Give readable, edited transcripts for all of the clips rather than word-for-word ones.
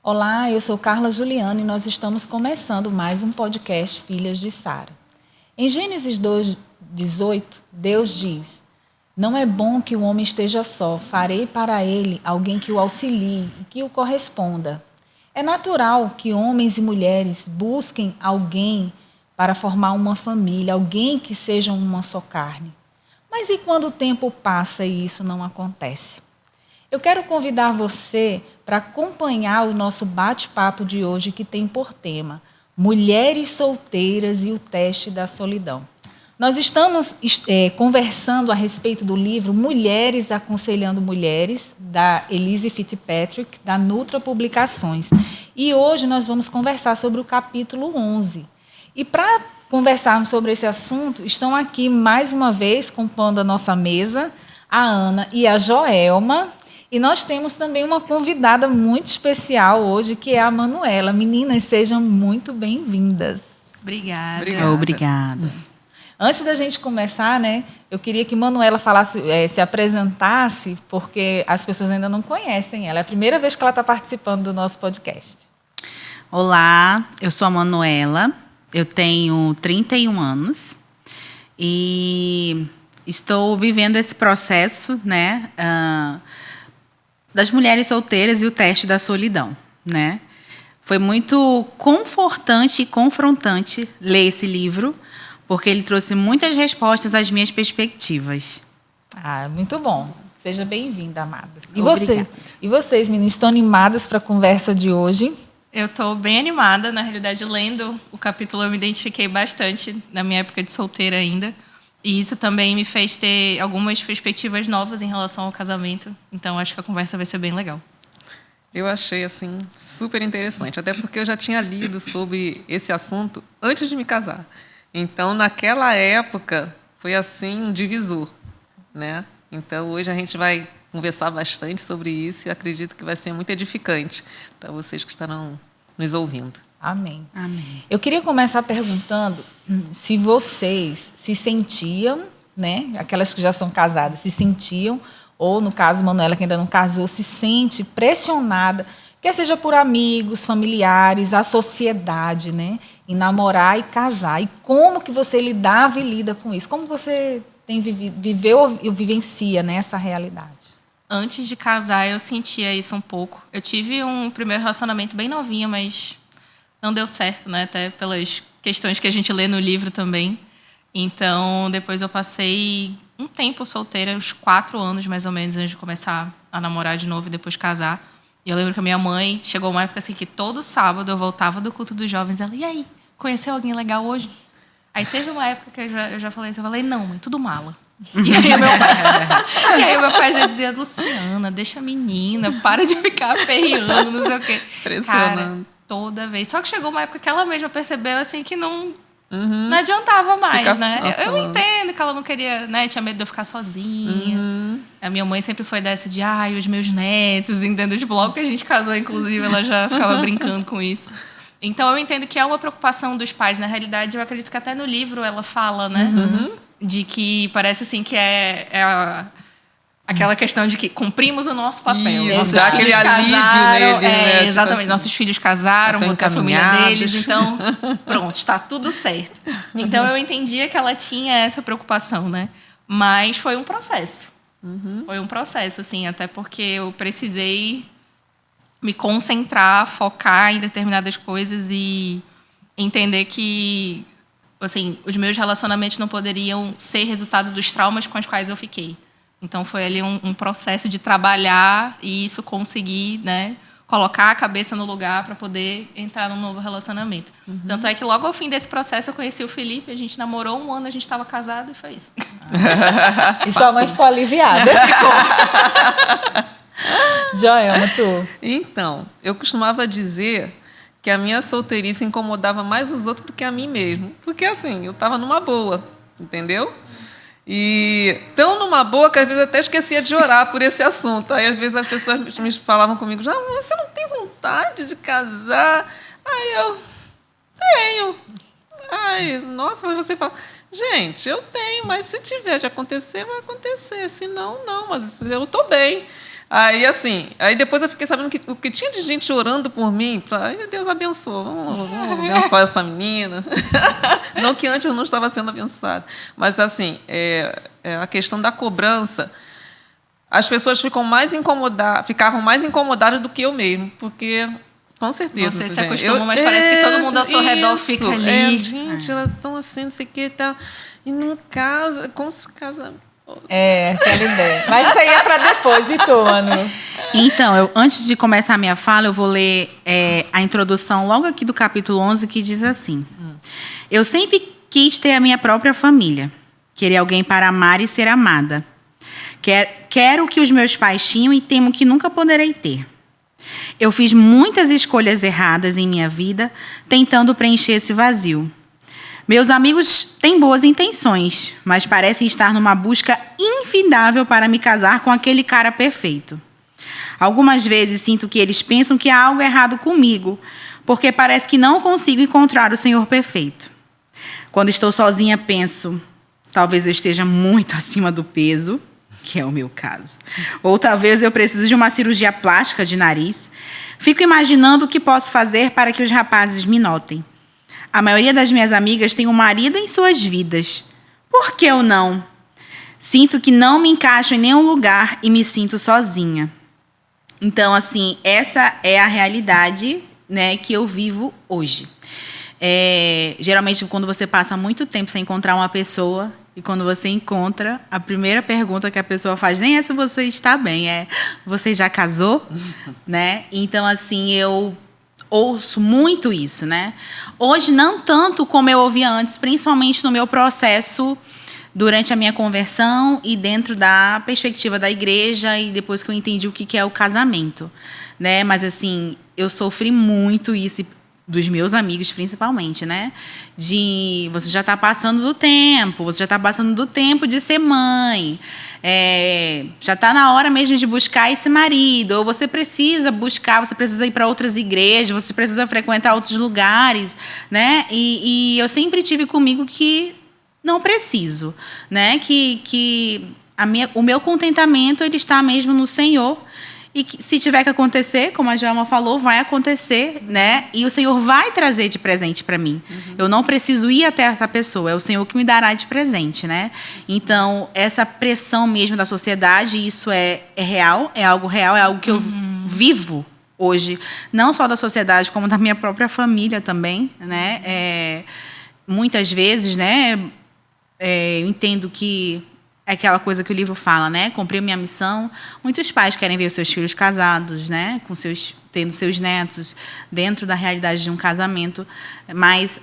Olá, eu sou Carla Juliana e nós estamos começando mais um podcast Filhas de Sara. Em Gênesis 2:18, Deus diz: "Não é bom que o homem esteja só, farei para ele alguém que o auxilie e que o corresponda." É natural que homens e mulheres busquem alguém para formar uma família, alguém que seja uma só carne. Mas e quando o tempo passa e isso não acontece? Eu quero convidar você para acompanhar o nosso bate-papo de hoje, que tem por tema Mulheres Solteiras e o Teste da Solidão. Nós estamos conversando a respeito do livro Mulheres Aconselhando Mulheres, da Elise Fitzpatrick, da Nutra Publicações. E hoje nós vamos conversar sobre o capítulo 11. E para conversarmos sobre esse assunto, estão aqui mais uma vez, compondo a nossa mesa, a Ana e a Joelma. E nós temos também uma convidada muito especial hoje, que é a Manuela. Meninas, sejam muito bem-vindas. Obrigada. Antes da gente começar, né, eu queria que Manuela falasse, se apresentasse, porque as pessoas ainda não conhecem ela. É a primeira vez que ela está participando do nosso podcast. Olá, eu sou a Manuela, eu tenho 31 anos e estou vivendo esse processo, né, das mulheres solteiras e o teste da solidão, né? Foi muito confortante e confrontante ler esse livro, porque ele trouxe muitas respostas às minhas perspectivas. Muito bom. Seja bem-vinda, amada. Obrigada. E vocês, meninas, estão animadas para a conversa de hoje? Eu estou bem animada. Na realidade, lendo o capítulo, eu me identifiquei bastante na minha época de solteira ainda. E isso também me fez ter algumas perspectivas novas em relação ao casamento. Então, acho que a conversa vai ser bem legal. Eu achei, assim, super interessante. Até porque eu já tinha lido sobre esse assunto antes de me casar. Então, naquela época, foi, assim, um divisor, né? Então, hoje a gente vai conversar bastante sobre isso e acredito que vai ser muito edificante para vocês que estarão nos ouvindo. Amém. Amém. Eu queria começar perguntando se vocês se sentiam, né, aquelas que já são casadas, se sentiam, ou no caso, Manuela, que ainda não casou, se sente pressionada, quer seja por amigos, familiares, a sociedade, né, em namorar e casar. E como que você lidava e lida com isso? Como você viveu e vivencia, né, essa realidade? Antes de casar, eu sentia isso um pouco. Eu tive um primeiro relacionamento bem novinha, mas não deu certo, né? Até pelas questões que a gente lê no livro também. Então, depois eu passei um tempo solteira, uns 4 anos mais ou menos, antes de começar a namorar de novo e depois casar. E eu lembro que a minha mãe chegou uma época assim que todo sábado eu voltava do culto dos jovens e ela, e aí, conheceu alguém legal hoje? Aí teve uma época que eu já falei assim, eu falei, não, mãe, tudo mala. E aí o meu pai já dizia, Luciana, deixa a menina, para de ficar aperreando, não sei o quê. Cara, toda vez. Só que chegou uma época que ela mesma percebeu assim que não adiantava mais, né? Eu entendo que ela não queria, né? Tinha medo de eu ficar sozinha. A minha mãe sempre foi dessa de, os meus netos, entendo? Os blocos que a gente casou, inclusive, ela já ficava brincando com isso. Então, eu entendo que é uma preocupação dos pais. Na realidade, eu acredito que até no livro ela fala, né? De que parece assim que aquela questão de que cumprimos o nosso papel. Isso, nossos dá filhos aquele alívio casaram, nele, né? exatamente. Tipo assim, nossos filhos casaram, estão botou a família deles, encaminhados. então pronto, está tudo certo. Então eu entendia que ela tinha essa preocupação, né? Mas foi um processo. Foi um processo, assim, até porque eu precisei me concentrar, focar em determinadas coisas e entender que, assim, os meus relacionamentos não poderiam ser resultado dos traumas com os quais eu fiquei. Então, foi ali um processo de trabalhar e isso conseguir, né, colocar a cabeça no lugar para poder entrar num novo relacionamento. Tanto é que logo ao fim desse processo eu conheci o Felipe, a gente namorou 1 ano, a gente estava casado e foi isso. E sua mãe ficou aliviada. Joelma, tu? Então, eu costumava dizer que a minha solteirice incomodava mais os outros do que a mim mesmo. Porque, assim, eu estava numa boa, entendeu? E tão numa boa que às vezes eu até esquecia de orar por esse assunto. Aí, às vezes, as pessoas me falavam comigo, você não tem vontade de casar? Aí eu, tenho. Ai, nossa, mas você fala, gente, eu tenho, mas se tiver de acontecer, vai acontecer. Se não, não, mas eu estou bem. Aí, assim, aí depois eu fiquei sabendo que o que tinha de gente orando por mim, ai, Deus abençoa, vamos abençoar essa menina. Não que antes eu não estava sendo abençoada. Mas, assim, a questão da cobrança, as pessoas ficavam mais incomodadas do que eu mesmo, porque, com certeza. Você se acostuma, mas parece que todo mundo ao seu redor fica ali. Gente, elas estão assim, não sei o que, tá, e não casa, como se casa... Aquela ideia. Mas isso aí é para depois, e tu, Manu? Então, antes de começar a minha fala, eu vou ler a introdução logo aqui do capítulo 11, que diz assim: Eu sempre quis ter a minha própria família, querer alguém para amar e ser amada. Quero o que os meus pais tinham e temo que nunca poderei ter. Eu fiz muitas escolhas erradas em minha vida, tentando preencher esse vazio. Meus amigos têm boas intenções, mas parecem estar numa busca infindável para me casar com aquele cara perfeito. Algumas vezes sinto que eles pensam que há algo errado comigo, porque parece que não consigo encontrar o Senhor perfeito. Quando estou sozinha, penso, talvez eu esteja muito acima do peso, que é o meu caso. Ou talvez eu precise de uma cirurgia plástica de nariz. Fico imaginando o que posso fazer para que os rapazes me notem. A maioria das minhas amigas tem um marido em suas vidas. Por que eu não? Sinto que não me encaixo em nenhum lugar e me sinto sozinha. Então, assim, essa é a realidade, né, que eu vivo hoje. Geralmente, quando você passa muito tempo sem encontrar uma pessoa, e quando você encontra, a primeira pergunta que a pessoa faz nem é se você está bem, você já casou? Né? Então, assim, eu ouço muito isso, né? Hoje, não tanto como eu ouvia antes, principalmente no meu processo durante a minha conversão e dentro da perspectiva da igreja e depois que eu entendi o que é o casamento, né? Mas, assim, eu sofri muito isso, dos meus amigos, principalmente, né? De você já está passando do tempo, de ser mãe, já está na hora mesmo de buscar esse marido, ou você precisa buscar, você precisa ir para outras igrejas, você precisa frequentar outros lugares, né? E eu sempre tive comigo que não preciso, né? Que o meu contentamento ele está mesmo no Senhor. E que, se tiver que acontecer, como a Joelma falou, vai acontecer, né? E o Senhor vai trazer de presente para mim. Eu não preciso ir até essa pessoa, é o Senhor que me dará de presente, né? Então, essa pressão mesmo da sociedade, isso é real, é algo real, é algo que eu vivo hoje, não só da sociedade, como da minha própria família também, né? Muitas vezes, né? Eu entendo que é aquela coisa que o livro fala, né? Cumprir minha missão. Muitos pais querem ver os seus filhos casados, né? Tendo seus netos dentro da realidade de um casamento. Mas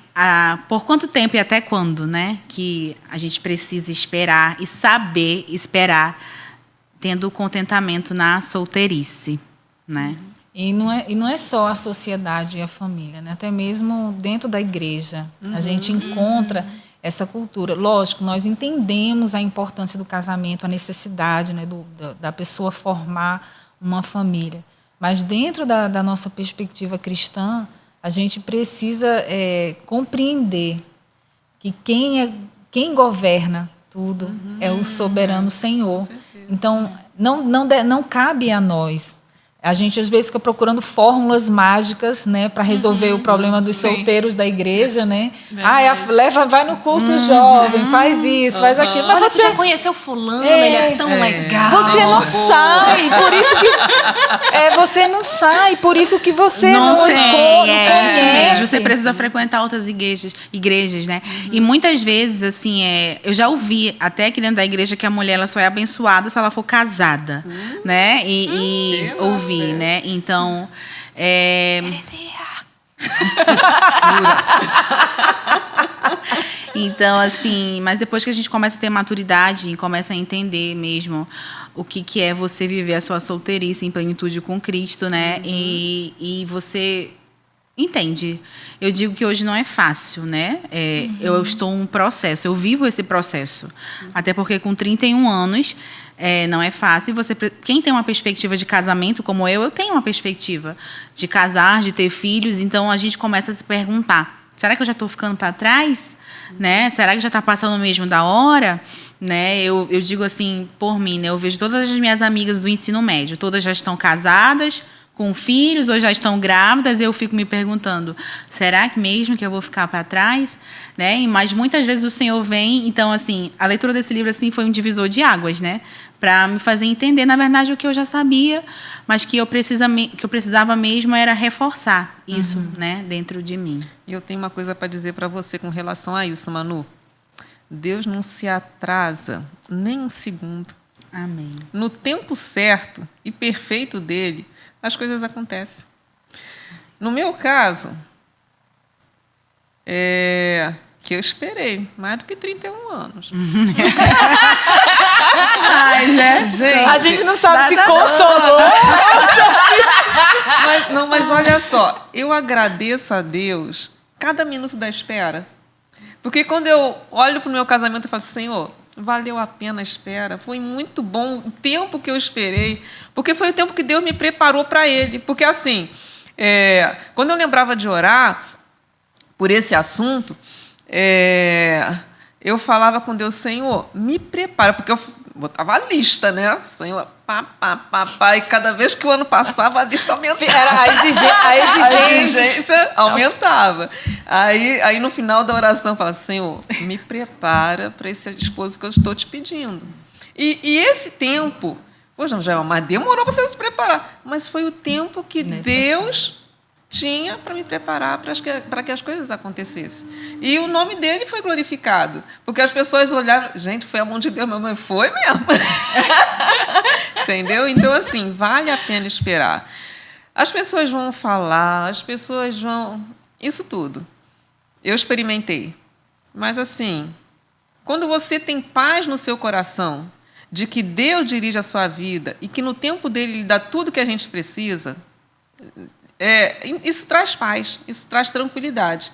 por quanto tempo e até quando, né? Que a gente precisa esperar e saber esperar, tendo o contentamento na solteirice, né? E não é só a sociedade e a família, né? Até mesmo dentro da igreja. A gente encontra essa cultura. Lógico, nós entendemos a importância do casamento, a necessidade, né, da pessoa formar uma família. Mas dentro da nossa perspectiva cristã, a gente precisa compreender que quem governa tudo é o soberano Senhor. Então, não cabe a nós. A gente, às vezes, fica procurando fórmulas mágicas, né, para resolver o problema dos solteiros da igreja, né? Vai no culto jovem, faz isso, faz aquilo. Mas você já conheceu fulano, ele é tão legal. Você não sai, por isso que... você não sai, por isso que você não conhece. Você precisa frequentar outras igrejas, né? E muitas vezes, assim, eu já ouvi, até aqui dentro da igreja, que a mulher ela só é abençoada se ela for casada, né? E ouvi, né? Então, então, assim, mas depois que a gente começa a ter maturidade e começa a entender mesmo o que é você viver a sua solteirice em plenitude com Cristo, né? E você entende. Eu digo que hoje não é fácil, né? Eu estou em um processo, eu vivo esse processo. Até porque com 31 anos... não é fácil. Quem tem uma perspectiva de casamento, como eu tenho uma perspectiva de casar, de ter filhos, então a gente começa a se perguntar, será que eu já estou ficando para trás? Né? Será que já está passando mesmo da hora? né? Eu digo assim, por mim, né? Eu vejo todas as minhas amigas do ensino médio, todas já estão casadas, com filhos, ou já estão grávidas, e eu fico me perguntando, será que mesmo que eu vou ficar para trás? Né? Mas muitas vezes o Senhor vem, então, assim, a leitura desse livro assim, foi um divisor de águas, né? Para me fazer entender, na verdade, o que eu já sabia, mas que eu precisava mesmo era reforçar isso, né, dentro de mim. E eu tenho uma coisa para dizer para você com relação a isso, Manu. Deus não se atrasa nem um segundo. Amém. No tempo certo e perfeito dele, as coisas acontecem. No meu caso, que eu esperei mais do que 31 anos. Ai, né? Gente, A gente não sabe se consolou. mas olha só, eu agradeço a Deus cada minuto da espera. Porque quando eu olho para o meu casamento, eu falo, Senhor, valeu a pena a espera. Foi muito bom o tempo que eu esperei, porque foi o tempo que Deus me preparou para ele. Porque, assim, quando eu lembrava de orar por esse assunto, eu falava com Deus, Senhor, me prepara, porque eu botava a lista, né? Senhor, e cada vez que o ano passava, a lista aumentava. Era a exigência aumentava. Aí, no final da oração, eu falava, Senhor, me prepara para esse esposo que eu estou te pedindo. E esse tempo, poxa, mas demorou para você se preparar. Mas foi o tempo que Deus tinha para me preparar para que as coisas acontecessem. E o nome dele foi glorificado, porque as pessoas olharam, gente, foi a mão de Deus, mas foi mesmo. Entendeu? Então, assim, vale a pena esperar. As pessoas vão falar, as pessoas vão... Isso tudo. Eu experimentei. Mas, assim, quando você tem paz no seu coração de que Deus dirige a sua vida e que no tempo dele Ele dá tudo que a gente precisa... isso traz paz, isso traz tranquilidade.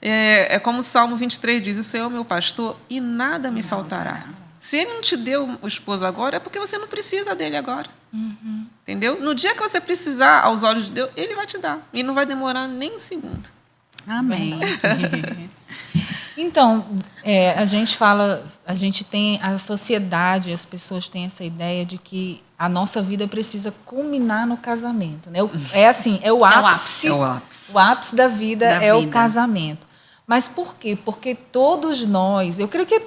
É como o Salmo 23 diz, o Senhor é meu pastor e nada me faltará. Se Ele não te deu o esposo agora, é porque você não precisa dele agora. Entendeu? No dia que você precisar, aos olhos de Deus, Ele vai te dar. E não vai demorar nem um segundo. Amém. Então, a gente tem, a sociedade, as pessoas têm essa ideia de que a nossa vida precisa culminar no casamento, né? É o ápice. O ápice da vida o casamento. Mas por quê? Porque todos nós, eu creio que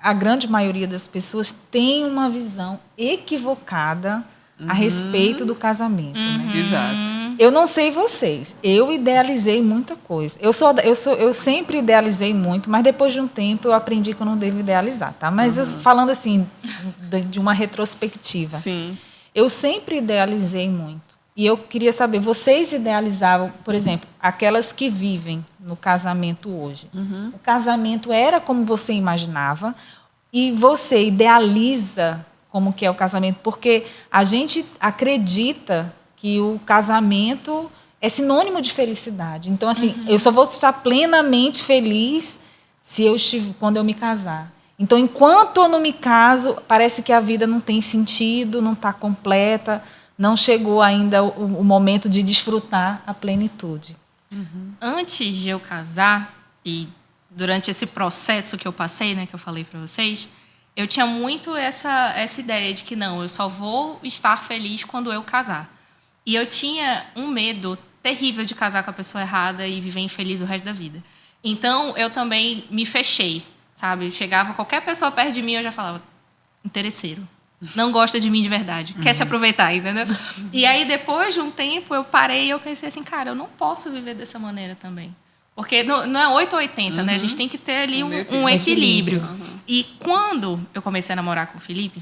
a grande maioria das pessoas tem uma visão equivocada a respeito do casamento. Né? Exato. Eu não sei vocês, eu idealizei muita coisa. Eu sempre idealizei muito, mas depois de um tempo eu aprendi que eu não devo idealizar, tá? Mas falando assim, de uma retrospectiva. Sim. Eu sempre idealizei muito. E eu queria saber, vocês idealizavam, por exemplo, aquelas que vivem no casamento hoje. O casamento era como você imaginava e você idealiza como que é o casamento, porque a gente acredita que o casamento é sinônimo de felicidade. Então, assim, eu só vou estar plenamente feliz quando eu me casar. Então, enquanto eu não me caso, parece que a vida não tem sentido, não está completa, não chegou ainda o momento de desfrutar a plenitude. Antes de eu casar, e durante esse processo que eu passei, né, que eu falei para vocês, eu tinha muito essa ideia de que não, eu só vou estar feliz quando eu casar. E eu tinha um medo terrível de casar com a pessoa errada e viver infeliz o resto da vida. Então, eu também me fechei, sabe? Chegava qualquer pessoa perto de mim, eu já falava, interesseiro. Não gosta de mim de verdade. Quer se aproveitar, entendeu? E aí, depois de um tempo, eu parei e eu pensei assim, cara, eu não posso viver dessa maneira também. Porque não é 8 ou 80, né? A gente tem que ter ali um equilíbrio. E quando eu comecei a namorar com o Felipe,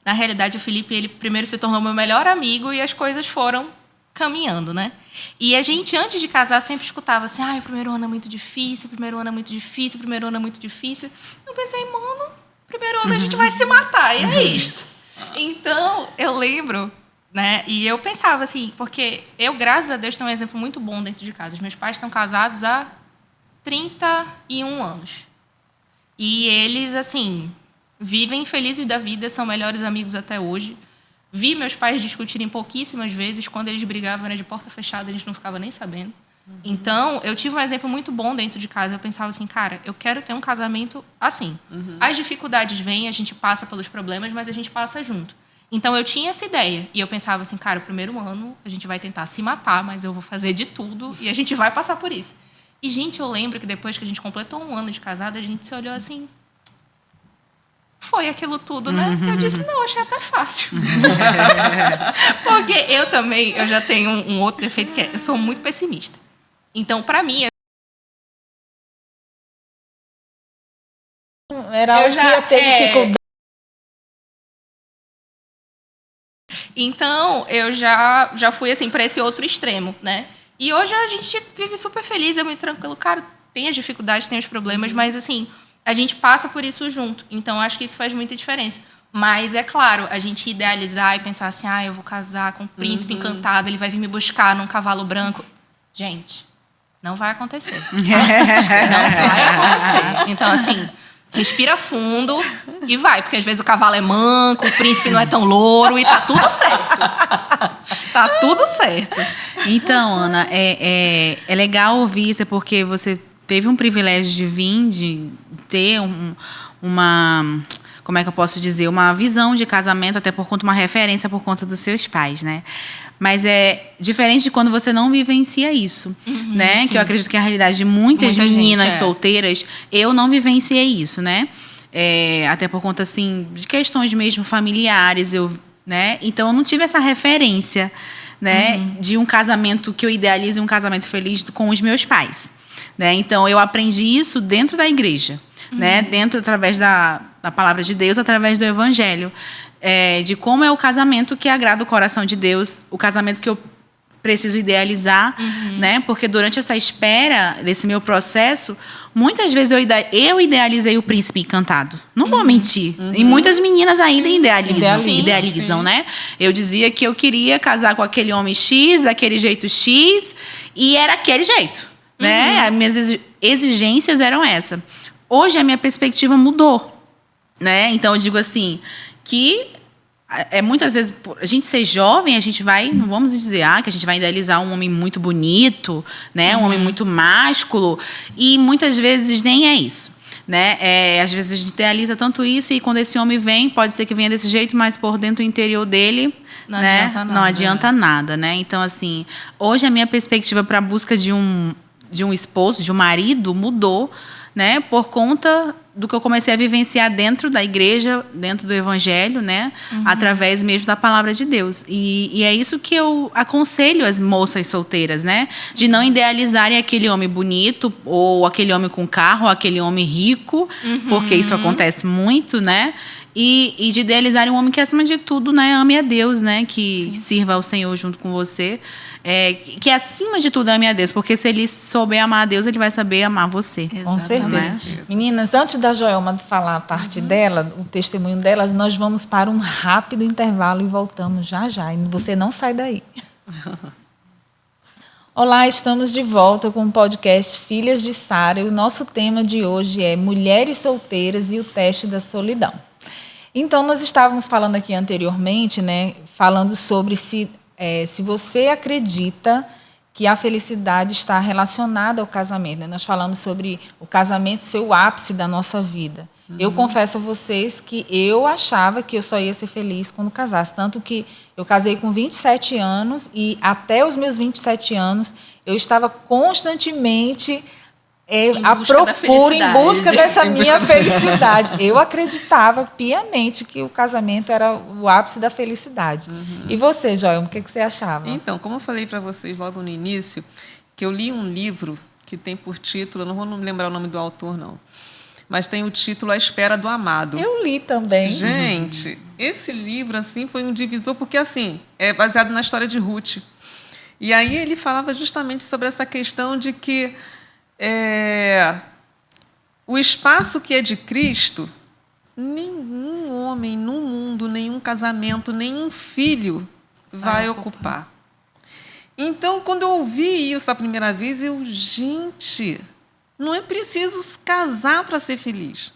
na realidade, o Felipe, ele primeiro se tornou meu melhor amigo e as coisas foram caminhando, né? E a gente, antes de casar, sempre escutava assim, o primeiro ano é muito difícil, o primeiro ano é muito difícil, o primeiro ano é muito difícil. Eu pensei, mano, primeiro ano a gente vai se matar, e é isto. Então, eu lembro, né? E eu pensava assim, porque eu, graças a Deus, tenho um exemplo muito bom dentro de casa. Os meus pais estão casados há 31 anos. E eles, assim, vivem felizes da vida, são melhores amigos até hoje. Vi meus pais discutirem pouquíssimas vezes. Quando eles brigavam, era de porta fechada, a gente não ficava nem sabendo. Então, eu tive um exemplo muito bom dentro de casa. Eu pensava assim, cara, eu quero ter um casamento assim. As dificuldades vêm, a gente passa pelos problemas, mas a gente passa junto. Então, eu tinha essa ideia. E eu pensava assim, cara, o primeiro ano a gente vai tentar se matar, mas eu vou fazer de tudo e a gente vai passar por isso. E, gente, eu lembro que depois que a gente completou 1 ano de casada, a gente se olhou assim... Foi aquilo tudo, né? Eu disse, não, achei até fácil. Porque eu já tenho um outro defeito que é, eu sou muito pessimista. Então, para mim... Era algo que ia ter dificuldade. Então, eu já fui, assim, para esse outro extremo, né? E hoje a gente vive super feliz, é muito tranquilo. Cara, tem as dificuldades, tem os problemas, mas, assim... A gente passa por isso junto. Então, acho que isso faz muita diferença. Mas, é claro, a gente idealizar e pensar assim, eu vou casar com um príncipe encantado, ele vai vir me buscar num cavalo branco. Gente, não vai acontecer. Não vai acontecer. Então, assim, respira fundo e vai. Porque, às vezes, o cavalo é manco, o príncipe não é tão louro e tá tudo certo. Tá tudo certo. Então, Ana, é legal ouvir isso, porque você teve um privilégio de vir, de ter uma... Como é que eu posso dizer? Uma visão de casamento, até por conta, uma referência por conta dos seus pais, né? Mas é diferente de quando você não vivencia isso, né? Sim. Que eu acredito que é a realidade de muitas meninas solteiras, eu não vivenciei isso, né? Até por conta, assim, de questões mesmo familiares, né? Então, eu não tive essa referência, né? De um casamento que eu idealizo, um casamento feliz com os meus pais, né? Então, eu aprendi isso dentro da igreja, né? Dentro, através da palavra de Deus, através do evangelho, de como é o casamento que agrada o coração de Deus, o casamento que eu preciso idealizar, né? Porque durante essa espera desse meu processo, muitas vezes eu idealizei o príncipe encantado. Não vou mentir. E muitas meninas ainda idealizam, né? Eu dizia que eu queria casar com aquele homem X, daquele jeito X, e era aquele jeito, né? As minhas exigências eram essa. Hoje a minha perspectiva mudou, né? Então eu digo assim, que muitas vezes a gente ser jovem, a gente vai, não vamos dizer que a gente vai idealizar um homem muito bonito, né? Um homem muito másculo, e muitas vezes nem é isso, né? Às vezes a gente idealiza tanto isso, e quando esse homem vem, pode ser que venha desse jeito, mas por dentro do interior dele não adianta nada, né? Então, assim, hoje a minha perspectiva para a busca de um esposo, de um marido, mudou, né, por conta do que eu comecei a vivenciar dentro da igreja, dentro do evangelho, né, através mesmo da palavra de Deus. E é isso que eu aconselho as moças solteiras, né, de não idealizarem aquele homem bonito, ou aquele homem com carro, ou aquele homem rico, porque isso acontece muito, né, e de idealizarem um homem que, acima de tudo, né, ame a Deus, né, que sirva ao Senhor junto com você. Que acima de tudo ame a Deus, porque se ele souber amar a Deus, ele vai saber amar você. Exatamente. Com certeza. Meninas, antes da Joelma falar a parte dela, o testemunho delas, nós vamos para um rápido intervalo e voltamos já já. E você não sai daí. Olá, estamos de volta com o podcast Filhas de Sara. E o nosso tema de hoje é Mulheres Solteiras e o Teste da Solidão. Então, nós estávamos falando aqui anteriormente, né, falando sobre se você acredita que a felicidade está relacionada ao casamento, né? Nós falamos sobre o casamento ser o ápice da nossa vida. Eu confesso a vocês que eu achava que eu só ia ser feliz quando casasse. Tanto que eu casei com 27 anos e até os meus 27 anos eu estava constantemente em busca dessa minha felicidade. Eu acreditava piamente que o casamento era o ápice da felicidade. E você, Joel, o que você achava? Então, como eu falei para vocês logo no início, que eu li um livro que tem por título, eu não vou me lembrar o nome do autor, não, mas tem o título A Espera do Amado. Eu li também. Gente, esse livro assim foi um divisor, porque assim, é baseado na história de Ruth. E aí ele falava justamente sobre essa questão de que o espaço que é de Cristo, nenhum homem no mundo, nenhum casamento, nenhum filho vai ocupar. Então, quando eu ouvi isso a primeira vez, gente, não é preciso casar para ser feliz.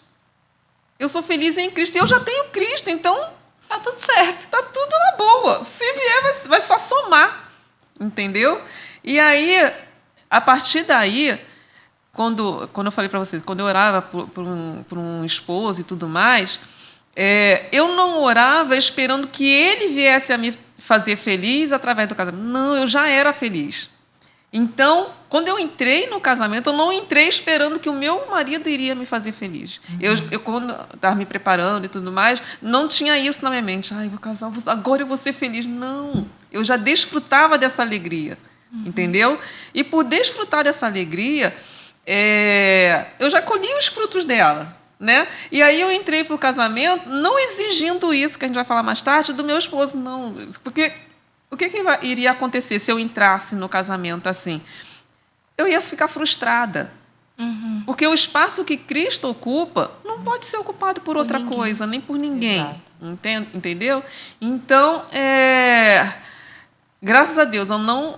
Eu sou feliz em Cristo, e eu já tenho Cristo, então tá tudo certo. Tá tudo na boa. Se vier, vai só somar, entendeu? E aí a partir daí, quando eu falei para vocês, quando eu orava por um esposo e tudo mais, eu não orava esperando que ele viesse a me fazer feliz através do casamento. Não, eu já era feliz. Então, quando eu entrei no casamento, eu não entrei esperando que o meu marido iria me fazer feliz. Eu quando estava me preparando e tudo mais, não tinha isso na minha mente. Eu vou casar, agora eu vou ser feliz. Não, eu já desfrutava dessa alegria, entendeu? E por desfrutar dessa alegria, eu já colhi os frutos dela, né? E aí eu entrei para o casamento não exigindo isso, que a gente vai falar mais tarde, do meu esposo, não. Porque o que iria acontecer se eu entrasse no casamento assim? Eu ia ficar frustrada. Porque o espaço que Cristo ocupa não pode ser ocupado por outra coisa, nem por ninguém. Entendeu? Então, graças a Deus, eu não...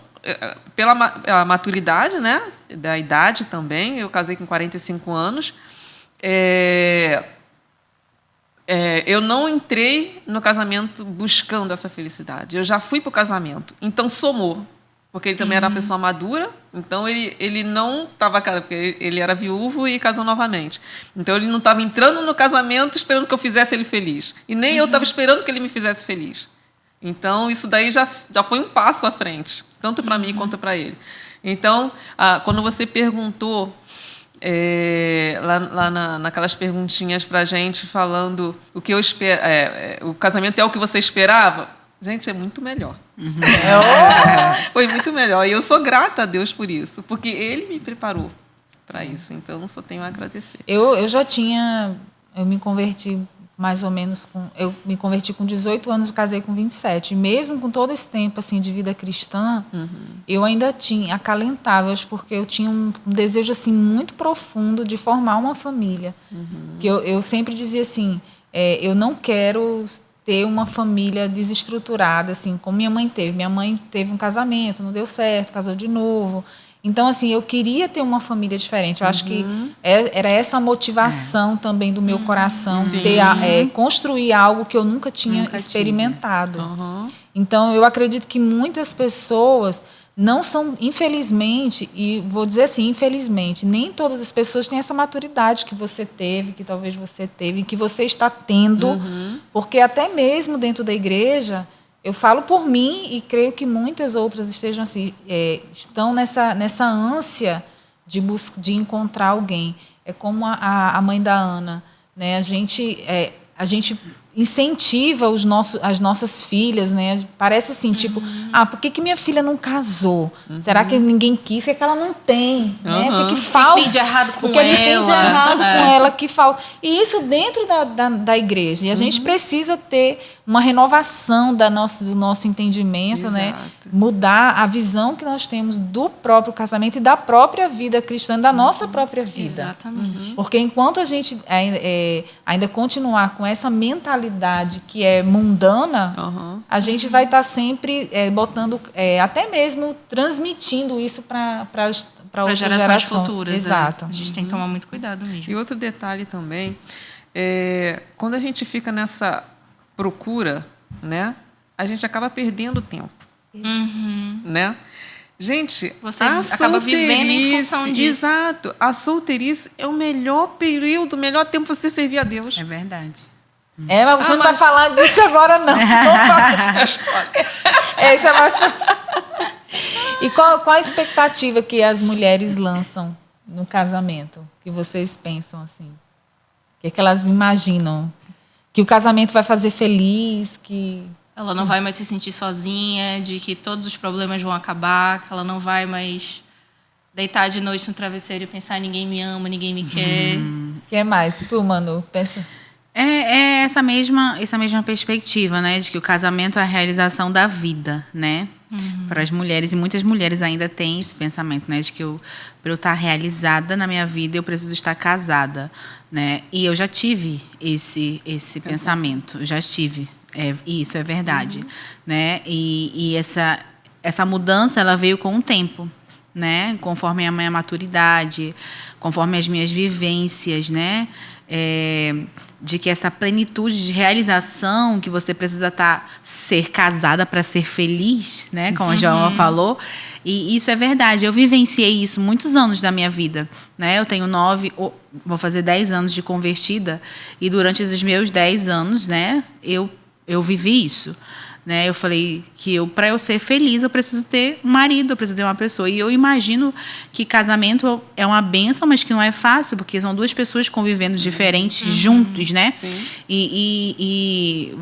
Pela maturidade, né, da idade também, eu casei com 45 anos, eu não entrei no casamento buscando essa felicidade. Eu já fui para o casamento. Então, somou. Porque ele também era uma pessoa madura. Então, ele não estava casado. Porque ele era viúvo e casou novamente. Então, ele não estava entrando no casamento esperando que eu fizesse ele feliz. E nem eu estava esperando que ele me fizesse feliz. Então, isso daí já foi um passo à frente. Tanto para mim quanto para ele. Então, quando você perguntou... lá naquelas perguntinhas para a gente falando o que eu espero, o casamento é o que você esperava? Gente, é muito melhor. Foi muito melhor. E eu sou grata a Deus por isso, porque Ele me preparou para isso. Então, só tenho a agradecer. Eu me converti mais ou menos eu me converti com 18 anos e casei com 27. E mesmo com todo esse tempo assim de vida cristã, eu ainda acalentava, porque eu tinha um desejo assim muito profundo de formar uma família. Que eu sempre dizia assim, eu não quero ter uma família desestruturada assim como minha mãe teve. Minha mãe teve um casamento, não deu certo, casou de novo. Então, assim, eu queria ter uma família diferente. Eu acho que era essa motivação também do meu coração, construir algo que eu nunca tinha experimentado. Então, eu acredito que muitas pessoas não são, infelizmente, e vou dizer assim, infelizmente, nem todas as pessoas têm essa maturidade que você teve, que talvez você teve, que você está tendo, porque até mesmo dentro da igreja... Eu falo por mim e creio que muitas outras estejam assim, estão nessa ânsia de encontrar alguém. É como a mãe da Ana, né? A gente incentiva as nossas filhas, né? Parece assim, tipo, por que minha filha não casou? Será que ninguém quis? O que é que ela não tem? Né? O que falta? O que tem de errado com ela? O que tem de errado com ela que falta? E isso dentro da igreja. E a gente precisa ter uma renovação do nosso entendimento, né? Mudar a visão que nós temos do próprio casamento e da própria vida cristã, da nossa própria vida. Exatamente. Porque enquanto a gente ainda continuar com essa mentalidade que é mundana, a gente vai estar sempre botando, até mesmo transmitindo isso para outras gerações futuras. Exato. A gente tem que tomar muito cuidado mesmo. E outro detalhe também, quando a gente fica nessa procura, né, a gente acaba perdendo tempo. Né? Gente, você acaba vivendo em função disso. Exato. A solteirice é o melhor período, o melhor tempo para você servir a Deus. É verdade. Mas você não está falando disso agora, não. Esse é mais... E qual a expectativa que as mulheres lançam no casamento? Que vocês pensam assim? O que elas imaginam? Que o casamento vai fazer feliz? Que ela não vai mais se sentir sozinha, de que todos os problemas vão acabar, que ela não vai mais deitar de noite no travesseiro e pensar ninguém me ama, ninguém me quer. O que é mais? Tu, Manu, pensa... É essa mesma perspectiva, né, de que o casamento é a realização da vida, né, para as mulheres, e muitas mulheres ainda têm esse pensamento, né, de que para eu estar realizada na minha vida eu preciso estar casada, né, e eu já tive esse pensamento, eu já tive, isso é verdade, né, e essa mudança ela veio com o tempo, né, conforme a minha maturidade, conforme as minhas vivências, né, de que essa plenitude de realização que você precisa ser casada para ser feliz, né, como a Joana falou, E isso é verdade. Eu vivenciei isso muitos anos da minha vida, né? Eu tenho vou fazer 10 anos de convertida, e durante esses meus 10 anos, né, eu vivi isso. Né? Eu falei que para eu ser feliz, eu preciso ter um marido, eu preciso ter uma pessoa. E eu imagino que casamento é uma bênção, mas que não é fácil, porque são duas pessoas convivendo diferentes juntos, né? Sim. E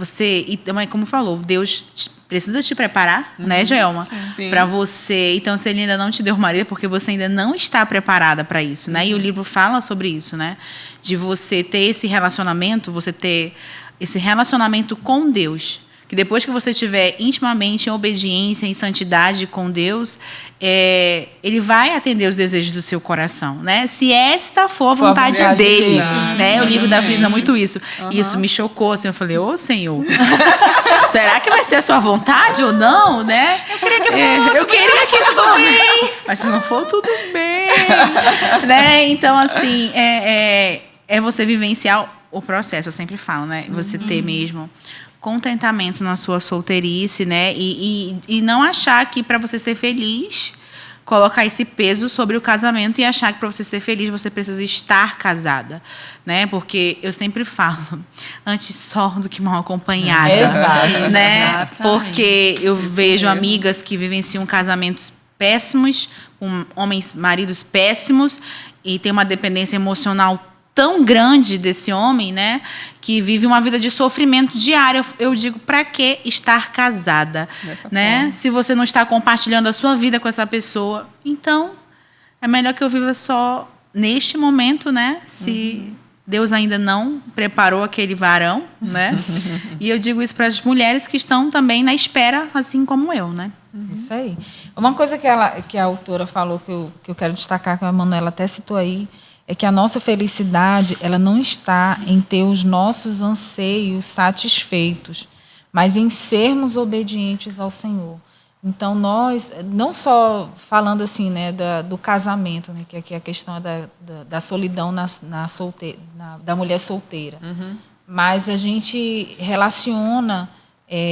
também, como falou, Deus precisa te preparar, né, Joelma? Sim. Para você. Então, se ele ainda não te deu marido, é porque você ainda não está preparada para isso, né? E o livro fala sobre isso, né? De você ter esse relacionamento, você ter esse relacionamento com Deus. Que depois que você estiver intimamente em obediência, em santidade com Deus, ele vai atender os desejos do seu coração, né? Se esta for a vontade dele, né? O livro da Frisa muito isso. Isso me chocou, assim, eu falei, ô Senhor, será que vai ser a sua vontade ou não, né? Eu queria que fosse, eu queria que tudo bem. Mas se não for, tudo bem. Né? Então, assim, é você vivenciar o processo, eu sempre falo, né? Você ter mesmo contentamento na sua solteirice, né? E não achar que para você ser feliz, colocar esse peso sobre o casamento e achar que para você ser feliz você precisa estar casada, né? Porque eu sempre falo, antes só do que mal acompanhada, Exato. né? Exatamente. Porque eu vejo amigas que vivenciam casamentos péssimos, com maridos péssimos, e tem uma dependência emocional tão grande desse homem, né, que vive uma vida de sofrimento diário. Eu digo, para que estar casada, né? Se você não está compartilhando a sua vida com essa pessoa, então é melhor que eu viva só neste momento, né? Se Deus ainda não preparou aquele varão, né? E eu digo isso para as mulheres que estão também na espera, assim como eu, né? Isso aí. Uma coisa que a autora falou que eu quero destacar, que a Manuela até citou aí, é que a nossa felicidade ela não está em ter os nossos anseios satisfeitos, mas em sermos obedientes ao Senhor. Então, nós, não só falando assim, né, do casamento, né, que aqui a questão é da solidão da mulher solteira, mas a gente relaciona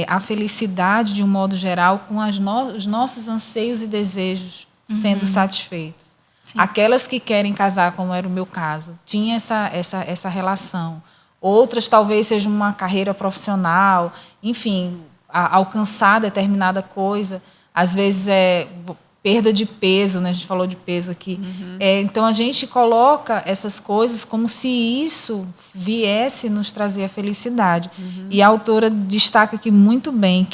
a felicidade, de um modo geral, com os nossos anseios e desejos sendo satisfeitos. Sim. Aquelas que querem casar, como era o meu caso, tinha essa relação. Outras talvez seja uma carreira profissional, enfim, alcançar determinada coisa. Às vezes é perda de peso, né? A gente falou de peso aqui. Então a gente coloca essas coisas como se isso viesse nos trazer a felicidade. E a autora destaca aqui muito bem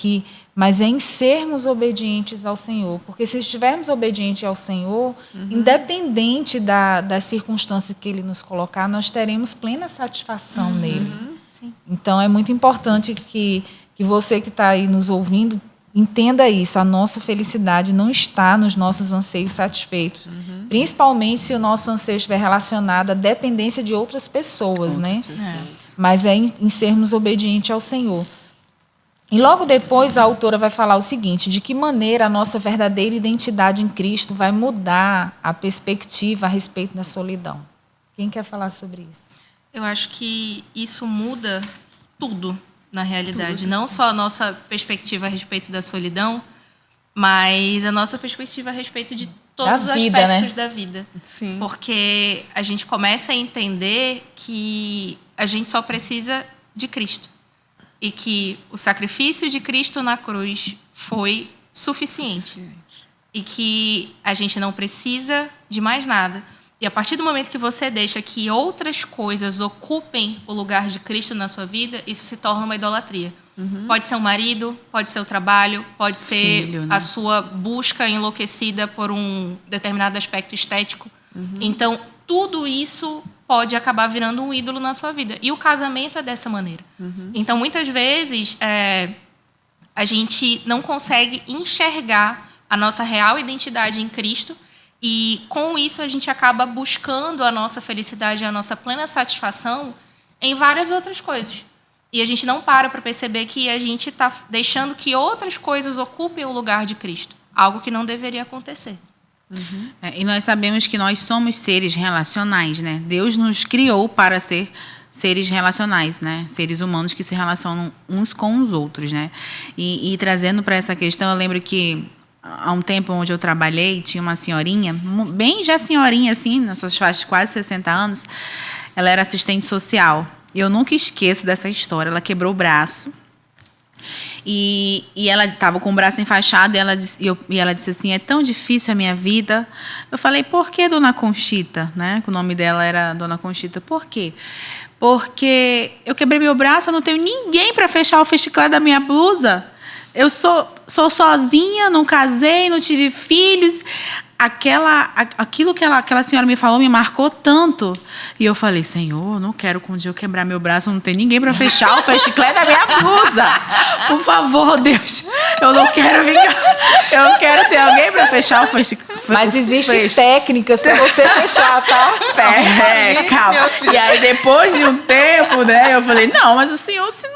mas é em sermos obedientes ao Senhor. Porque se estivermos obedientes ao Senhor, independente das circunstâncias que Ele nos colocar, nós teremos plena satisfação nele. Sim. Então, é muito importante que você que está aí nos ouvindo entenda isso. A nossa felicidade não está nos nossos anseios satisfeitos. Principalmente se o nosso anseio estiver relacionado à dependência de outras pessoas, né? Mas é em sermos obedientes ao Senhor. E logo depois a autora vai falar o seguinte, de que maneira a nossa verdadeira identidade em Cristo vai mudar a perspectiva a respeito da solidão. Quem quer falar sobre isso? Eu acho que isso muda tudo, na realidade. Tudo. Não só a nossa perspectiva a respeito da solidão, mas a nossa perspectiva a respeito de todos os aspectos da vida. Sim. Porque a gente começa a entender que a gente só precisa de Cristo. E que o sacrifício de Cristo na cruz foi suficiente. E que a gente não precisa de mais nada. E a partir do momento que você deixa que outras coisas ocupem o lugar de Cristo na sua vida, isso se torna uma idolatria. Pode ser um marido, pode ser o trabalho, pode ser filho, né? a sua busca enlouquecida por um determinado aspecto estético. Então, tudo isso pode acabar virando um ídolo na sua vida. E o casamento é dessa maneira. Então, muitas vezes, a gente não consegue enxergar a nossa real identidade em Cristo e, com isso, a gente acaba buscando a nossa felicidade, a nossa plena satisfação em várias outras coisas. E a gente não para perceber que a gente está deixando que outras coisas ocupem o lugar de Cristo. Algo que não deveria acontecer. E nós sabemos que nós somos seres relacionais, né? Deus nos criou para ser seres relacionais, né? Seres humanos que se relacionam uns com os outros, né? E trazendo para essa questão, eu lembro que há um tempo onde eu trabalhei, tinha uma senhorinha, bem já senhorinha, assim, nas suas faixas de quase 60 anos, ela era assistente social. Eu nunca esqueço dessa história. Ela quebrou o braço e ela estava com o braço enfaixado e ela disse assim, é tão difícil a minha vida. Eu falei, por que, dona Conchita? Né? O nome dela era Dona Conchita. Por quê? Porque eu quebrei meu braço, eu não tenho ninguém para fechar o festiclé da minha blusa. Eu sou sozinha, não casei, não tive filhos. Aquilo que aquela senhora me falou me marcou tanto. E eu falei, Senhor, não quero que um dia eu quebrar meu braço, não tem ninguém para fechar o festiclé da minha blusa. Por favor, Deus, eu não quero ficar. Eu quero ter alguém para fechar o festiclé. Mas existem técnicas para você fechar, tá? Calma. E aí, depois de um tempo, né, eu falei, não, mas o Senhor, o Senhor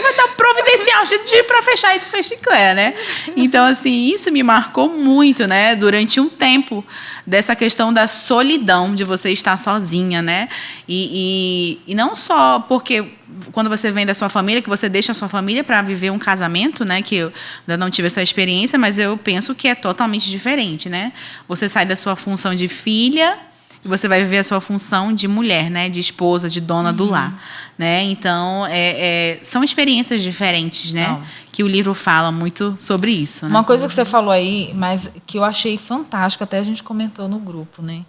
vai dar providenciar um jeito de ir para fechar esse festiclé, né? Então, assim, isso me marcou muito, né? Durante um tempo, dessa questão da solidão, de você estar sozinha, né? E não só porque quando você vem da sua família, que você deixa a sua família para viver um casamento, né? Que eu ainda não tive essa experiência, mas eu penso que é totalmente diferente, né? Você sai da sua função de filha e você vai viver a sua função de mulher, né? De esposa, de dona do lar, né? Então, são experiências diferentes, né? Que o livro fala muito sobre isso, né? Uma coisa que você falou aí, mas que eu achei fantástico, até a gente comentou no grupo, né?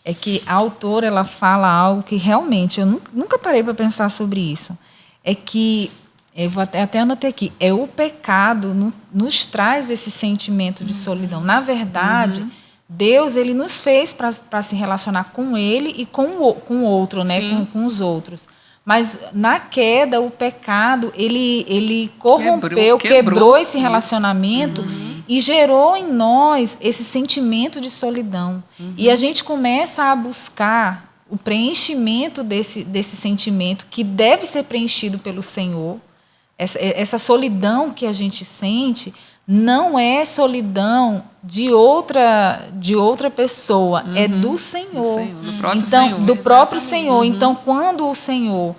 É que a autora, ela fala algo que realmente eu nunca parei para pensar sobre isso. É que, eu vou até anotei aqui, o pecado nos traz esse sentimento de solidão. Na verdade, Deus, ele nos fez para se relacionar com ele e com o outro, né? Com os outros. Mas na queda, o pecado, ele corrompeu, quebrou esse relacionamento e gerou em nós esse sentimento de solidão. E a gente começa a buscar o preenchimento desse sentimento que deve ser preenchido pelo Senhor. Essa solidão que a gente sente não é solidão de outra pessoa, é do Senhor. Do próprio Senhor. Então, quando o Senhor,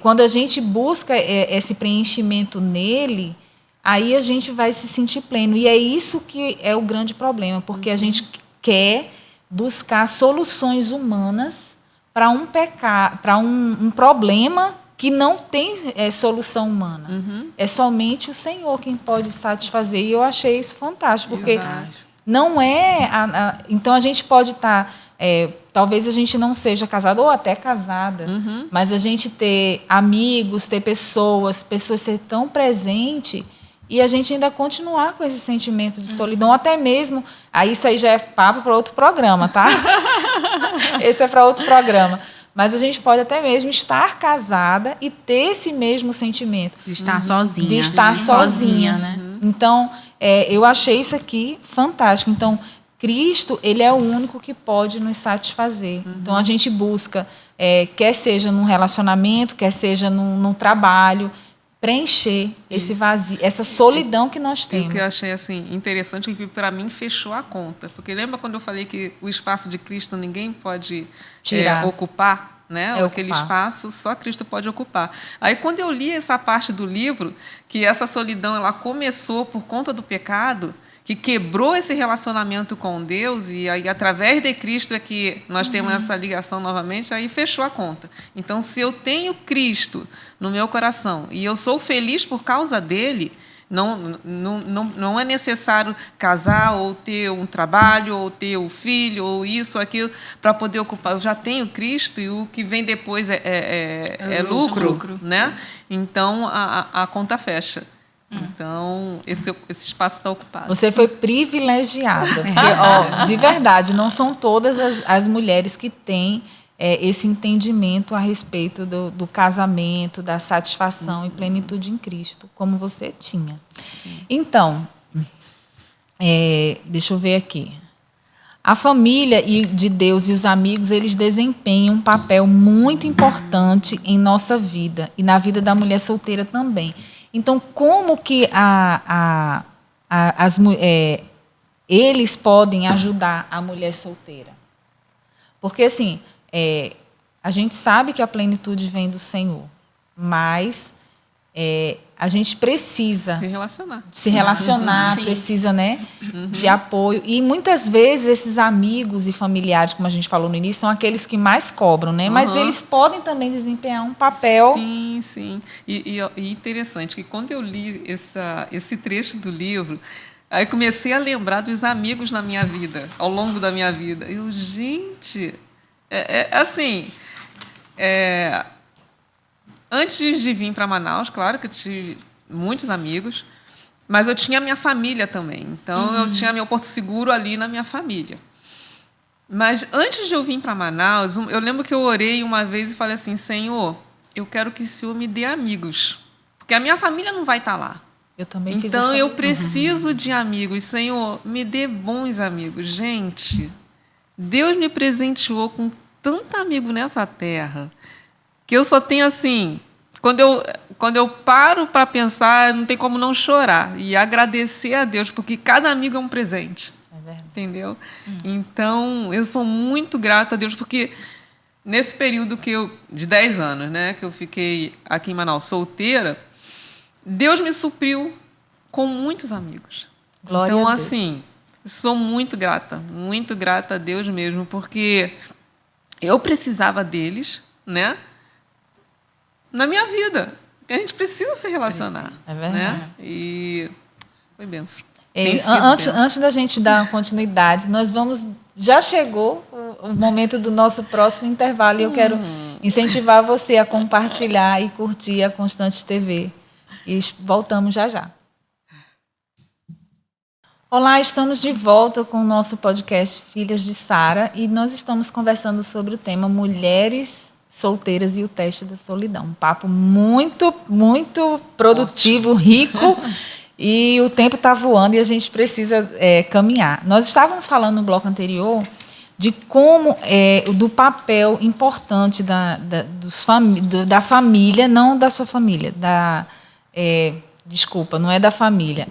quando a gente busca esse preenchimento nele, aí a gente vai se sentir pleno. E é isso que é o grande problema, porque a gente quer buscar soluções humanas para um problema que não tem solução humana. É somente o Senhor quem pode satisfazer. E eu achei isso fantástico, porque não é... Então, a gente pode estar... talvez a gente não seja casado ou até casada, mas a gente ter amigos, ter pessoas ser tão presente e a gente ainda continuar com esse sentimento de solidão, até mesmo... Aí isso aí já é papo para outro programa, tá? Esse é para outro programa. Mas a gente pode até mesmo estar casada e ter esse mesmo sentimento. De estar sozinha. De estar sozinha, né? Então, eu achei isso aqui fantástico. Então, Cristo, ele é o único que pode nos satisfazer. Então, a gente busca, quer seja num relacionamento, quer seja num trabalho, preencher esse vazio, essa solidão que nós temos. O que eu achei assim, interessante é que, para mim, fechou a conta. Porque lembra quando eu falei que o espaço de Cristo ninguém pode ocupar? Né? Aquele espaço só Cristo pode ocupar. Aí, quando eu li essa parte do livro, que essa solidão ela começou por conta do pecado, que quebrou esse relacionamento com Deus, e aí, através de Cristo, é que nós temos essa ligação novamente, aí fechou a conta. Então, se eu tenho Cristo no meu coração e eu sou feliz por causa dele, não é necessário casar ou ter um trabalho ou ter um filho ou isso ou aquilo para poder ocupar. Eu já tenho Cristo e o que vem depois é lucro, né? Então a conta fecha. Então esse espaço está ocupado. Você foi privilegiada, porque, de verdade, não são todas as mulheres que têm esse entendimento a respeito do casamento, da satisfação e plenitude em Cristo, como você tinha. Sim. Então, deixa eu ver aqui. A família de Deus e os amigos, eles desempenham um papel muito importante em nossa vida e na vida da mulher solteira também. Então, como que eles podem ajudar a mulher solteira? Porque, assim... a gente sabe que a plenitude vem do Senhor, mas a gente precisa se relacionar, Sim. precisa, né, de apoio. E muitas vezes esses amigos e familiares, como a gente falou no início, são aqueles que mais cobram, né? Mas eles podem também desempenhar um papel. Sim, sim. E interessante que quando eu li esse trecho do livro, aí comecei a lembrar dos amigos na minha vida, ao longo da minha vida. Gente, assim, antes de vir para Manaus, claro que eu tive muitos amigos, mas eu tinha a minha família também. Então, eu tinha meu porto seguro ali na minha família. Mas antes de eu vir para Manaus, eu lembro que eu orei uma vez e falei assim, Senhor, eu quero que o Senhor me dê amigos, porque a minha família não vai estar lá. Eu também fiz Então, essa eu visão. preciso de amigos. Senhor, me dê bons amigos. Gente, Deus me presenteou com tanto amigo nessa terra que eu só tenho assim... Quando eu paro para pensar, não tem como não chorar e agradecer a Deus, porque cada amigo é um presente. É verdade. Entendeu? Então, eu sou muito grata a Deus, porque nesse período de 10 anos, né, que eu fiquei aqui em Manaus solteira, Deus me supriu com muitos amigos. Glória então, a Deus. assim, sou muito grata a Deus mesmo, porque eu precisava deles, né, na minha vida. A gente precisa se relacionar. É verdade. Né? E foi benção. Antes da gente dar continuidade, já chegou o momento do nosso próximo intervalo e eu quero incentivar você a compartilhar e curtir a Constante TV. E voltamos já já. Olá, estamos de volta com o nosso podcast Filhas de Sara e nós estamos conversando sobre o tema Mulheres Solteiras e o Teste da Solidão. Um papo muito, muito produtivo, rico, e o tempo está voando e a gente precisa caminhar. Nós estávamos falando no bloco anterior de como, do papel importante da família, não da sua família, desculpa, não é da família,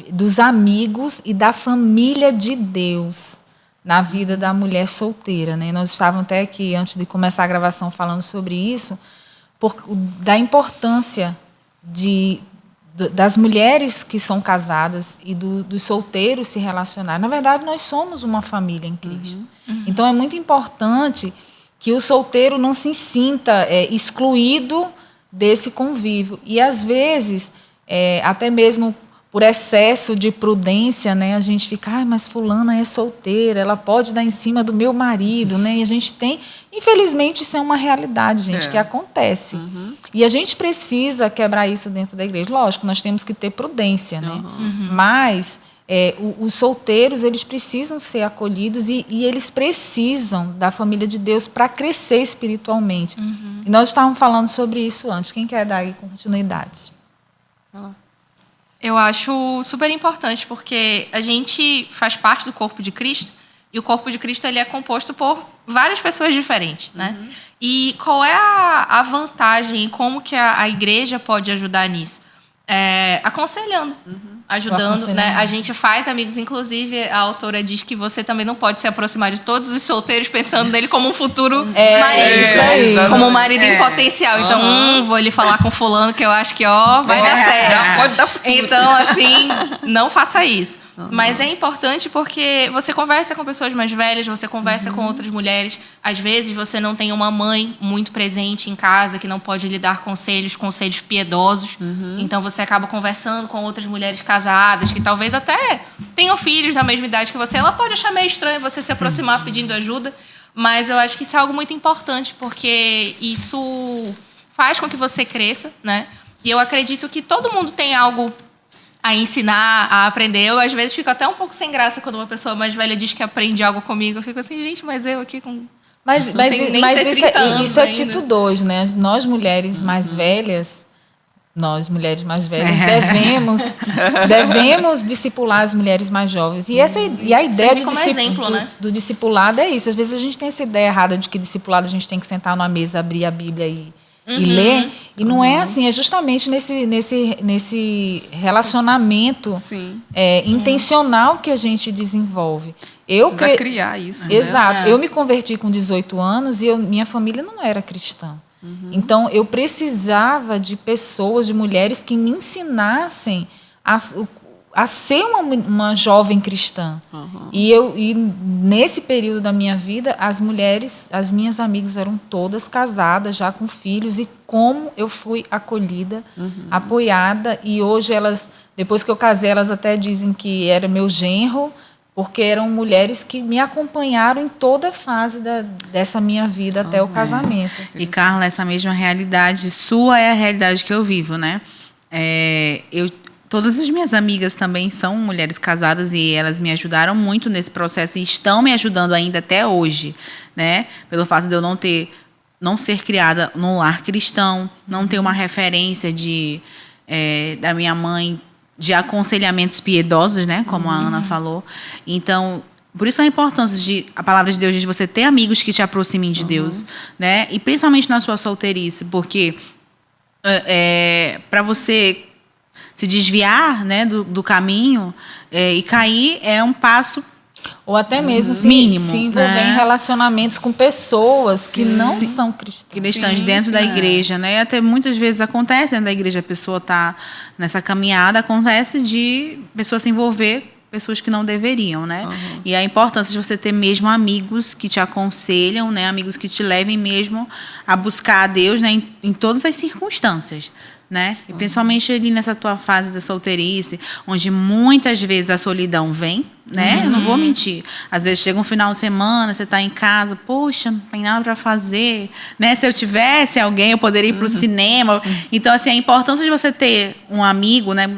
dos amigos e da família de Deus na vida da mulher solteira, né? Nós estávamos até aqui, antes de começar a gravação, falando sobre isso, da importância das mulheres que são casadas e dos solteiros se relacionarem. Na verdade, nós somos uma família em Cristo. Então, é muito importante que o solteiro não se sinta excluído desse convívio. E, às vezes, até mesmo por excesso de prudência, né, a gente fica, mas fulana é solteira, ela pode dar em cima do meu marido, né? E a gente tem, infelizmente, isso é uma realidade, gente, que acontece. E a gente precisa quebrar isso dentro da igreja. Lógico, nós temos que ter prudência, né? Mas os solteiros, eles precisam ser acolhidos e eles precisam da família de Deus para crescer espiritualmente. E nós estávamos falando sobre isso antes. Quem quer dar aí continuidade? Eu acho super importante, porque a gente faz parte do corpo de Cristo, e o corpo de Cristo ele é composto por várias pessoas diferentes, né? E qual é a vantagem e como que a igreja pode ajudar nisso? Aconselhando, ajudando, né? A gente faz amigos, inclusive a autora diz que você também não pode se aproximar de todos os solteiros pensando nele como um futuro marido, isso aí. como um marido em potencial. Então, vou lhe falar com fulano que eu acho que vai dar certo. Pode dar futuro. Então, assim, não faça isso. Mas é importante porque você conversa com pessoas mais velhas, você conversa com outras mulheres. Às vezes você não tem uma mãe muito presente em casa que não pode lhe dar conselhos piedosos. Então você acaba conversando com outras mulheres casadas que talvez até tenham filhos da mesma idade que você. Ela pode achar meio estranho você se aproximar pedindo ajuda, mas eu acho que isso é algo muito importante porque isso faz com que você cresça, né? E eu acredito que todo mundo tem algo a ensinar, a aprender. Eu, às vezes, fico até um pouco sem graça quando uma pessoa mais velha diz que aprende algo comigo. Eu fico assim, gente, mas eu aqui com... Mas isso é Tito 2, né? Nós, mulheres mais velhas, devemos discipular as mulheres mais jovens. E a ideia do discipulado é isso. Às vezes a gente tem essa ideia errada de que discipulado a gente tem que sentar numa mesa, abrir a Bíblia e ler. E não é assim, é justamente nesse relacionamento intencional que a gente desenvolve. Precisa criar isso. Exato. Né? Eu me converti com 18 anos e minha família não era cristã. Então, eu precisava de pessoas, de mulheres que me ensinassem a ser uma jovem cristã. E nesse período da minha vida, as mulheres, as minhas amigas eram todas casadas, já com filhos, e como eu fui acolhida, apoiada, e hoje elas, depois que eu casei, elas até dizem que era meu genro, porque eram mulheres que me acompanharam em toda a fase dessa minha vida até o casamento. E, Carla, essa mesma realidade sua é a realidade que eu vivo, né? Todas as minhas amigas também são mulheres casadas e elas me ajudaram muito nesse processo e estão me ajudando ainda até hoje, né? Pelo fato de eu não ser criada num lar cristão, não ter uma referência da minha mãe de aconselhamentos piedosos, né? Como a Ana falou. Então, por isso a importância a palavra de Deus diz você ter amigos que te aproximem de Deus, né? E principalmente na sua solteirice, porque para você se desviar, né, do caminho e cair é um passo ou até mesmo mínimo, se envolver né? em relacionamentos com pessoas que não são cristãs. Cristãs dentro da igreja, né? E até muitas vezes acontece dentro da igreja, a pessoa está nessa caminhada, acontece de pessoa se envolver pessoas que não deveriam, né? E a importância de você ter mesmo amigos que te aconselham, né? Amigos que te levem mesmo a buscar a Deus, né? Em todas as circunstâncias, né? E principalmente ali nessa tua fase da solteirice, onde muitas vezes a solidão vem, né? Eu não vou mentir. Às vezes chega um final de semana, você está em casa, poxa, não tem nada para fazer, né? Se eu tivesse alguém, eu poderia ir para o cinema. Então, assim, a importância de você ter um amigo, né?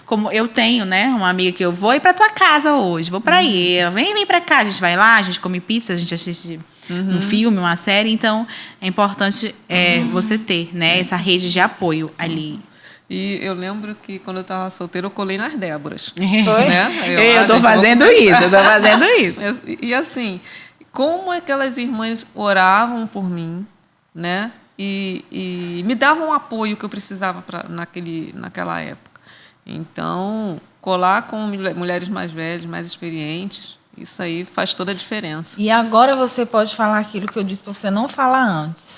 Como eu tenho, né? Uma amiga que eu vou ir para tua casa hoje, vou para aí, ela vem para cá, a gente vai lá, a gente come pizza, a gente assiste um filme, uma série. Então, é importante você ter, né? Essa rede de apoio ali. E eu lembro que quando eu estava solteira, eu colei nas Déboras. Foi? Né? Eu estou fazendo isso, E assim, como aquelas irmãs oravam por mim, né? E me davam o apoio que eu precisava naquela época. Então, colar com mulheres mais velhas, mais experientes, isso aí faz toda a diferença. E agora você pode falar aquilo que eu disse para você não falar antes.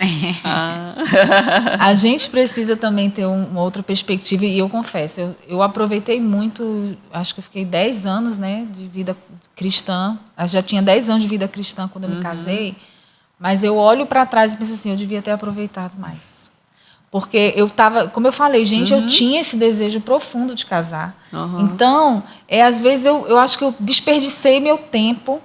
A gente precisa também ter uma outra perspectiva, e eu confesso, eu aproveitei muito, acho que eu fiquei 10 anos, né, de vida cristã. Eu já tinha 10 anos de vida cristã quando eu me casei, mas eu olho para trás e penso assim, eu devia ter aproveitado mais. Porque eu estava, como eu falei, gente, eu tinha esse desejo profundo de casar. Então, às vezes eu acho que eu desperdicei meu tempo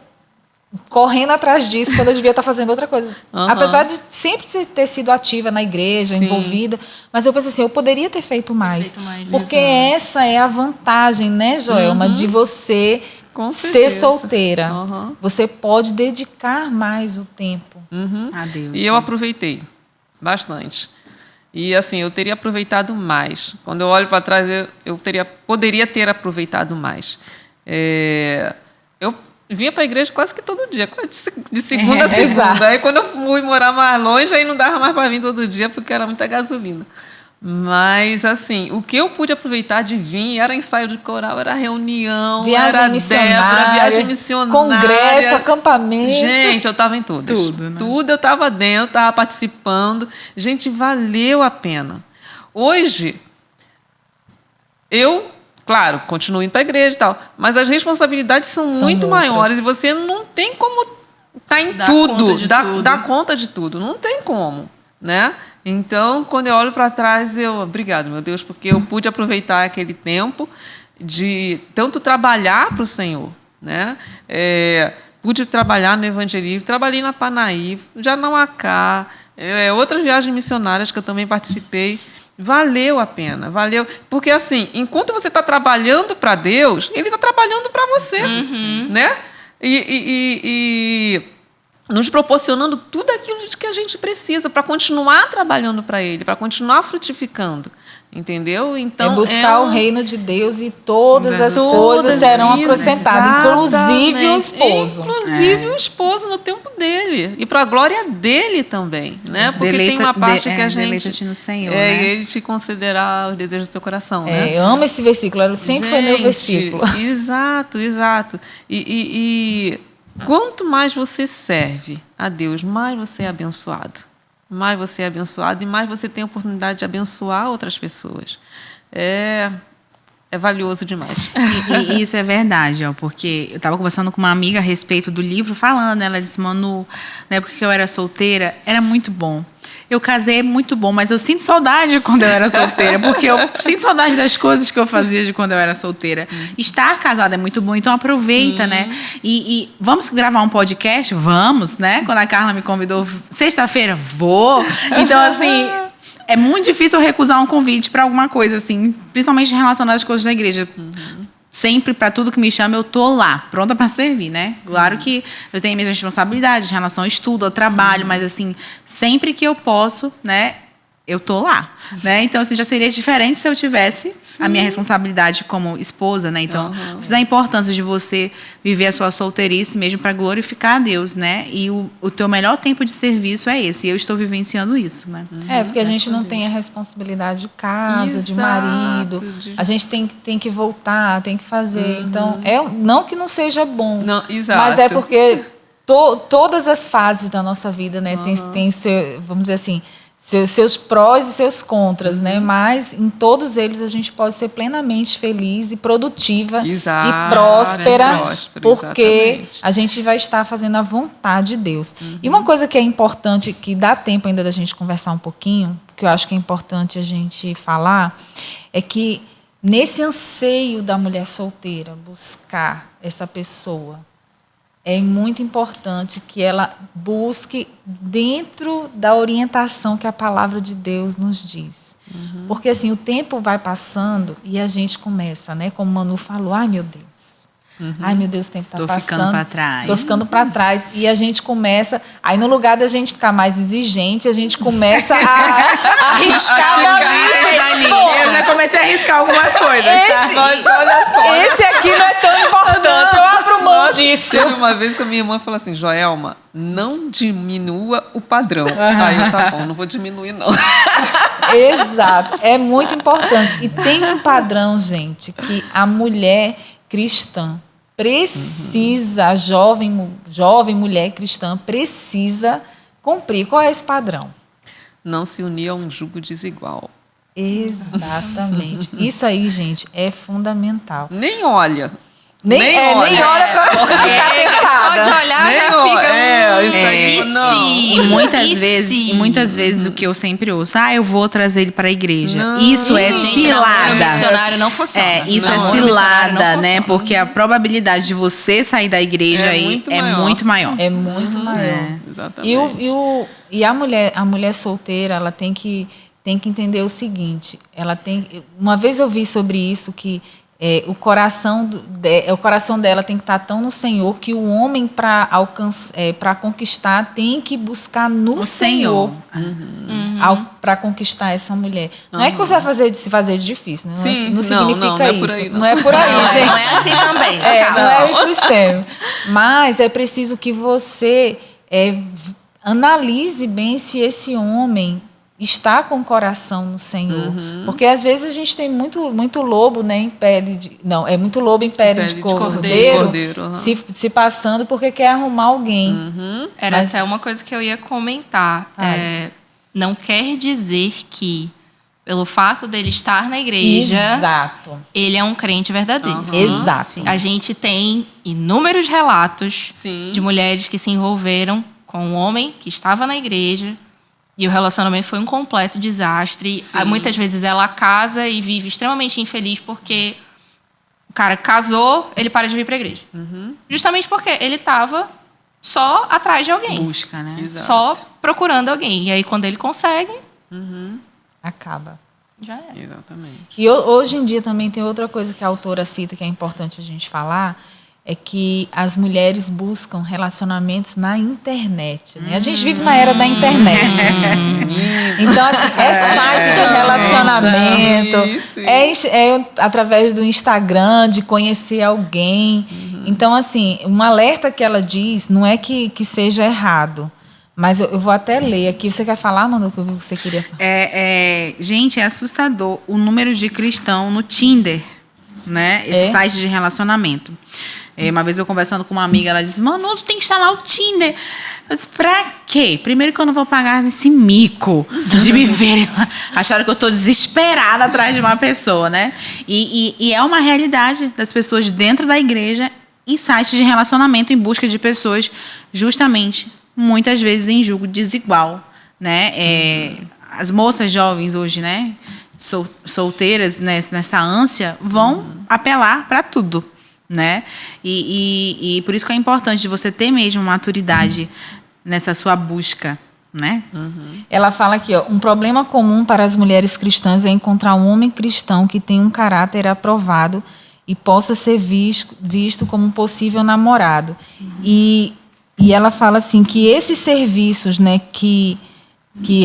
correndo atrás disso quando eu devia estar fazendo outra coisa. Apesar de sempre ter sido ativa na igreja, envolvida, mas eu penso assim, eu poderia ter feito mais. Porque essa é a vantagem, né, Joelma, de você ser solteira. Você pode dedicar mais o tempo a Deus. E eu aproveitei bastante. E assim, eu teria aproveitado mais. Quando eu olho para trás, eu poderia ter aproveitado mais. Eu vinha para a igreja quase que todo dia, quase de segunda a segunda. Aí quando eu fui morar mais longe, aí não dava mais para vir todo dia, porque era muita gasolina. Mas, assim, o que eu pude aproveitar de vir era ensaio de coral, era reunião, era Débora, viagem missionária. Congresso, acampamento. Gente, eu estava em todas. Tudo, né? Tudo eu estava dentro, estava participando. Gente, valeu a pena. Hoje, claro, continuo indo para a igreja e tal, mas as responsabilidades são muito outras. Maiores e você não tem como estar em dar conta de tudo. Não tem como, né? Então, quando eu olho para trás, obrigado, meu Deus, porque eu pude aproveitar aquele tempo de tanto trabalhar para o Senhor, né? Pude trabalhar no evangelismo, trabalhei na Panaí, Janauacá, outras viagens missionárias que eu também participei. Valeu a pena, valeu. Porque, assim, enquanto você está trabalhando para Deus, Ele está trabalhando para você, né? E nos proporcionando tudo aquilo que a gente precisa para continuar trabalhando para Ele, para continuar frutificando. Entendeu? Então, buscar o reino de Deus e todas as coisas serão acrescentadas, inclusive o esposo. Inclusive o esposo no tempo dele. E para a glória dele também. Né? Porque tem uma parte que a gente... Deleita-te no Senhor, né? Ele te concederá os desejos do teu coração. Né? Eu amo esse versículo, sempre foi meu versículo. Exato. E quanto mais você serve a Deus, mais você é abençoado. mais você é abençoado e mais você tem a oportunidade de abençoar outras pessoas. É valioso demais. E isso é verdade, ó, porque eu estava conversando com uma amiga a respeito do livro, falando, ela disse, Manu, na época que eu era solteira, era muito bom. Eu casei, é muito bom, mas eu sinto saudade quando eu era solteira, porque eu sinto saudade das coisas que eu fazia de quando eu era solteira. Estar casada é muito bom, então aproveita, né? E vamos gravar um podcast? Vamos, né? Quando a Carla me convidou, sexta-feira, vou. Então, assim, é muito difícil eu recusar um convite para alguma coisa, assim, principalmente relacionada às coisas da igreja. Sempre, para tudo que me chama, eu tô lá, pronta para servir, né? Claro que eu tenho minhas responsabilidades em relação ao estudo, ao trabalho, mas, assim, sempre que eu posso, né, eu tô lá, né? Então, assim, já seria diferente se eu tivesse a minha responsabilidade como esposa, né? Então, precisa da importância de você viver a sua solteirice mesmo para glorificar a Deus, né? E o teu melhor tempo de serviço é esse. E eu estou vivenciando isso, né? Porque a gente não tem a responsabilidade de casa, de marido. A gente tem que voltar, tem que fazer. Então, não que não seja bom, Não, exato. mas é porque todas as fases da nossa vida, né, tem seu, vamos dizer assim, seus prós e seus contras, né? Mas em todos eles a gente pode ser plenamente feliz e produtiva e próspera, porque exatamente. a gente vai estar fazendo a vontade de Deus. E uma coisa que é importante, que dá tempo ainda da gente conversar um pouquinho, que eu acho que é importante a gente falar, é que nesse anseio da mulher solteira buscar essa pessoa, é muito importante que ela busque dentro da orientação que a palavra de Deus nos diz. Porque assim, o tempo vai passando e a gente começa, né? Como o Manu falou, ai meu Deus. Ai meu Deus, o tempo está passando. Tô ficando para trás. Tô ficando para trás. E a gente começa, aí no lugar da gente ficar mais exigente, a gente começa a arriscar da lista. Eu já comecei a arriscar algumas coisas, tá? Mas olha só. Esse aqui não é tão importante, eu abro mão disso. Teve uma vez que a minha irmã falou assim, Joelma, não diminua o padrão. Aí eu, tá bom, não vou diminuir não. Exato, é muito importante. E tem um padrão, gente, que a mulher cristã precisa, a jovem mulher cristã precisa cumprir. Qual é esse padrão? Não se unir a um jugo desigual. Exatamente. Isso aí, gente, é fundamental. Nem olha. Nem olha para Porque só de olhar Nem já olha. fica... Isso aí, E não. se? E muitas vezes o que eu sempre ouço, eu vou trazer ele para a igreja. Não. Isso é Gente, namoro cilada. missionário não funciona. Isso é Namoro missionário não cilada, né? funciona. Porque a probabilidade de você sair da igreja É aí muito é maior. muito maior. É muito maior. Exatamente. E a mulher solteira, ela tem que entender o seguinte. Uma vez eu vi sobre isso que o coração dela tem que estar tão no Senhor que o homem para conquistar tem que buscar no Senhor para conquistar essa mulher. Não é que você vai se fazer de difícil, né? Sim, não significa não é por isso. aí, não é por aí, gente. Não é assim também. Não é ir pro extremo. Mas é preciso que você analise bem se esse homem está com o coração no Senhor. Porque às vezes a gente tem muito lobo, né, em pele de... Não, é muito lobo em pele de cordeiro se passando porque quer arrumar alguém. Era até uma coisa que eu ia comentar. Não quer dizer que, pelo fato dele estar na igreja, Exato. ele é um crente verdadeiro. Exato. Sim. A gente tem inúmeros relatos de mulheres que se envolveram com um homem que estava na igreja e o relacionamento foi um completo desastre. Muitas vezes ela casa e vive extremamente infeliz porque o cara casou, ele para de vir para a igreja. Justamente porque ele estava só atrás de alguém. Busca, né? Exato. Só procurando alguém. E aí, quando ele consegue, Acaba. já é. Exatamente. E hoje em dia também tem outra coisa que a autora cita que é importante a gente falar, é que as mulheres buscam relacionamentos na internet. Né? A gente vive na era da internet. Então, assim, site de relacionamento, é através do Instagram, de conhecer alguém. Então, assim, um alerta que ela diz, não é que seja errado, mas eu vou até ler aqui. Você quer falar, Manu, que eu vi que você queria falar? Gente, é assustador o número de cristão no Tinder, né? Esse site de relacionamento. Uma vez eu conversando com uma amiga, ela disse, Manu, tu tem que instalar o Tinder. Eu disse, pra quê? Primeiro que eu não vou pagar esse mico de me verem lá. Acharam que eu estou desesperada atrás de uma pessoa, né? E é uma realidade das pessoas dentro da igreja em sites de relacionamento em busca de pessoas justamente, muitas vezes, em julgo desigual, né? As moças jovens hoje, né? Solteiras, né? Nessa ânsia, vão apelar para tudo, né? E por isso que é importante de você ter mesmo maturidade nessa sua busca, né? Ela fala aqui, ó, um problema comum para as mulheres cristãs é encontrar um homem cristão que tenha um caráter aprovado e possa ser visto como um possível namorado. E ela fala assim que esses serviços, né, que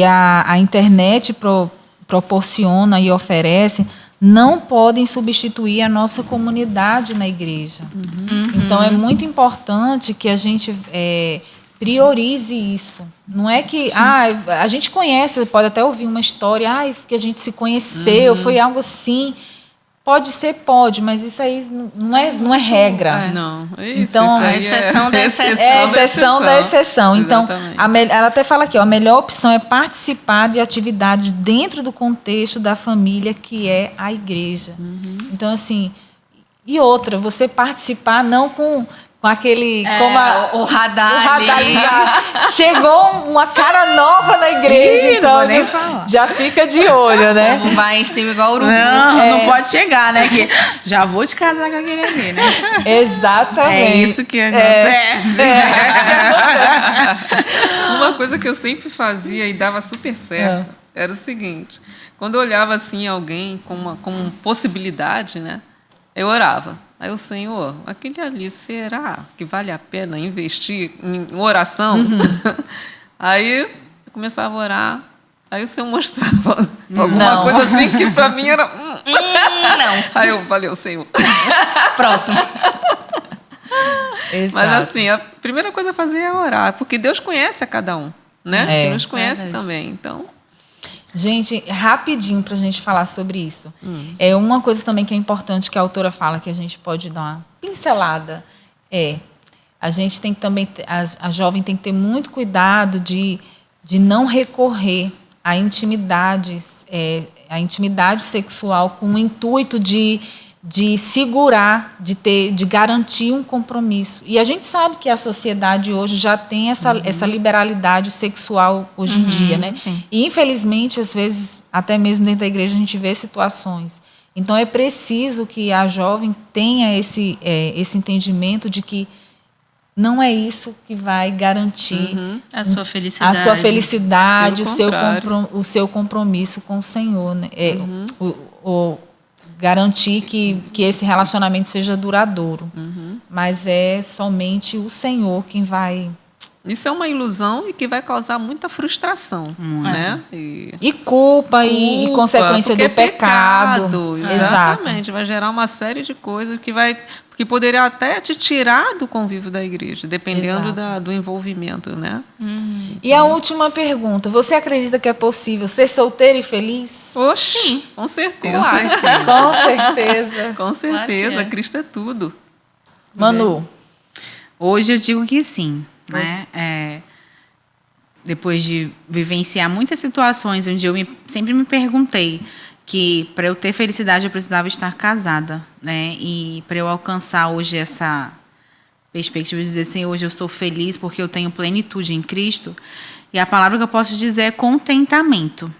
a internet proporciona e oferece não podem substituir a nossa comunidade na igreja. Então, é muito importante que a gente priorize isso. Não é que a gente conhece, pode até ouvir uma história, que a gente se conheceu, foi algo assim. Pode ser, mas isso aí não é regra. Não, isso, então, isso a exceção da exceção. É a exceção da exceção. Então, Exatamente. ela até fala aqui, ó, a melhor opção é participar de atividades dentro do contexto da família, que é a igreja. Então, assim, e outra, você participar não com aquele... o radar ali. Chegou uma cara nova na igreja, então já fica de olho, né? O povo vai em cima igual urubu. Não pode chegar, né? Que já vou te casar com aquele ali, né? Exatamente. É isso que acontece. Uma coisa que eu sempre fazia e dava super certo era o seguinte: quando eu olhava assim alguém como possibilidade, né? Eu orava. Aí o Senhor, aquele ali, será que vale a pena investir em oração? Aí eu começava a orar, aí o Senhor mostrava alguma coisa assim que para mim era... Não. Aí eu valeu, Senhor. Próximo. Exato. Mas assim, a primeira coisa a fazer é orar, porque Deus conhece a cada um, né? Deus conhece também, então... Gente, rapidinho para a gente falar sobre isso. É uma coisa também que é importante que a autora fala, que a gente pode dar uma pincelada. A gente tem que também, a jovem tem que ter muito cuidado de não recorrer à intimidade sexual com o intuito de segurar, de garantir um compromisso. E a gente sabe que a sociedade hoje já tem essa liberalidade sexual hoje em dia, né? Sim. E, infelizmente, às vezes, até mesmo dentro da igreja, a gente vê situações. Então, é preciso que a jovem tenha esse entendimento de que não é isso que vai garantir A sua felicidade. a sua felicidade, Pelo o seu compromisso com o Senhor, né? Garantir que esse relacionamento seja duradouro. Mas é somente o Senhor quem vai... Isso é uma ilusão e que vai causar muita frustração, né? E culpa e consequência do pecado. Exatamente. Vai gerar uma série de coisas que poderia até te tirar do convívio da igreja, dependendo do envolvimento, né? E a última pergunta. Você acredita que é possível ser solteiro e feliz? Oxe, Sim. com certeza. Com certeza. Com certeza. Claro que é. Cristo é tudo. Manu? Hoje eu digo que sim, né? Depois de vivenciar muitas situações onde eu sempre me perguntei que para eu ter felicidade eu precisava estar casada, né? E para eu alcançar hoje essa perspectiva de dizer assim, hoje eu sou feliz porque eu tenho plenitude em Cristo. E a palavra que eu posso dizer é contentamento,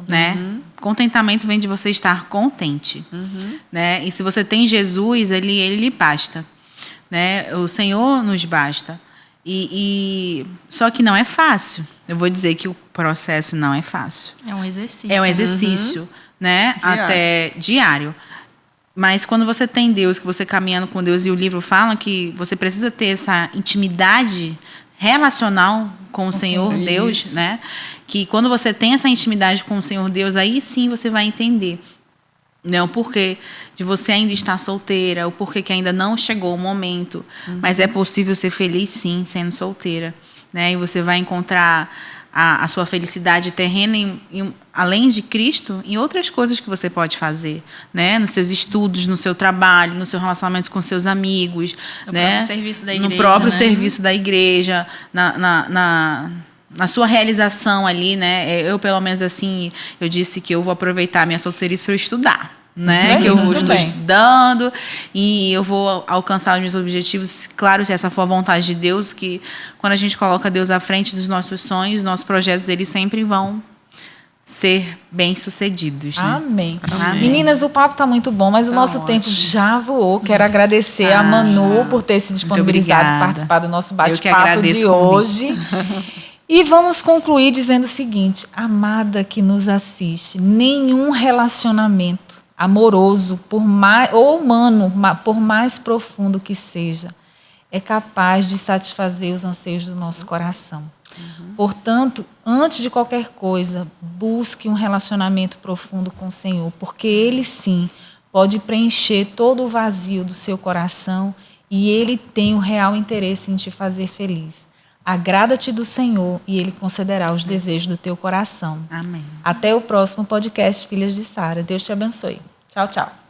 né? Contentamento vem de você estar contente, né? E se você tem Jesus, ele lhe basta, né? O Senhor nos basta. Só que não é fácil. Eu vou dizer que o processo não é fácil. É um exercício. É um exercício, né? Até diário. Mas quando você tem Deus, que você caminhando com Deus, e o livro fala que você precisa ter essa intimidade relacional com o Senhor Deus, né? Que quando você tem essa intimidade com o Senhor Deus, aí sim você vai entender, né, o porquê de você ainda estar solteira, o porquê que ainda não chegou o momento. Mas é possível ser feliz, sim, sendo solteira, né? E você vai encontrar a sua felicidade terrena, além de Cristo, em outras coisas que você pode fazer, né? Nos seus estudos, no seu trabalho, no seu relacionamento com seus amigos, No né? próprio serviço da igreja, no próprio né? serviço da igreja, na sua realização ali, né? Eu, pelo menos assim, eu disse que eu vou aproveitar a minha solteirice para eu estudar, né? Que eu estou estudando e eu vou alcançar os meus objetivos. Claro, se essa for a vontade de Deus, que quando a gente coloca Deus à frente dos nossos sonhos, nossos projetos, eles sempre vão ser bem-sucedidos. Né? Amém. Amém. Meninas, o papo está muito bom, mas o nosso tempo já voou. Quero agradecer a Manu por ter se disponibilizado para participar do nosso bate-papo de hoje. E vamos concluir dizendo o seguinte: amada que nos assiste, nenhum relacionamento amoroso, ou humano, por mais profundo que seja, é capaz de satisfazer os anseios do nosso coração. Portanto, antes de qualquer coisa, busque um relacionamento profundo com o Senhor, porque Ele sim pode preencher todo o vazio do seu coração e Ele tem o real interesse em te fazer feliz. Agrada-te do Senhor e Ele concederá os desejos do teu coração. Amém. Até o próximo podcast Filhas de Sara. Deus te abençoe. Tchau, tchau.